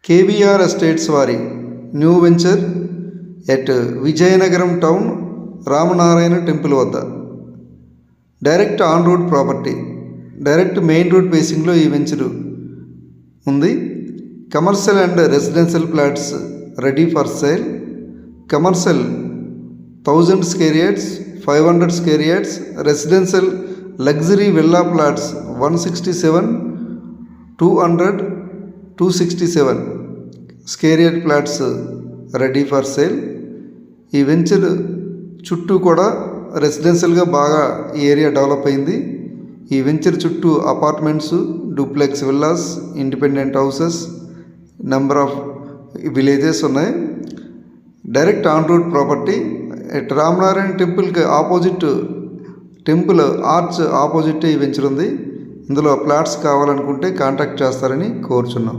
KVR estates వారి new venture at Vizianagaram town Ramanarayana temple వద్ద direct on road property, direct main road బేసింగ్లో ఈ venture ఉంది. Commercial and residential plots ready for sale. Commercial 1000 square yards, 500 square yards. Residential luxury villa plots 167, 200, 267 square yard plots ready for sale. ఈ venture చుట్టూ కూడా రెసిడెన్షియల్గా బాగా ఈ area develop అయింది. ఈ వెంచర్ చుట్టూ apartments, duplex villas, independent houses, number of villages ఉన్నాయి. Direct on road property at Ramanarayana టెంపుల్కి ఆపోజిట్, టెంపుల్ ఆర్చ్ ఆపోజిట్ ఈ వెంచర్ ఉంది. ఇందులో ఫ్లాట్స్ కావాలనుకుంటే కాంటాక్ట్ చేస్తారని కోరుచున్నాం.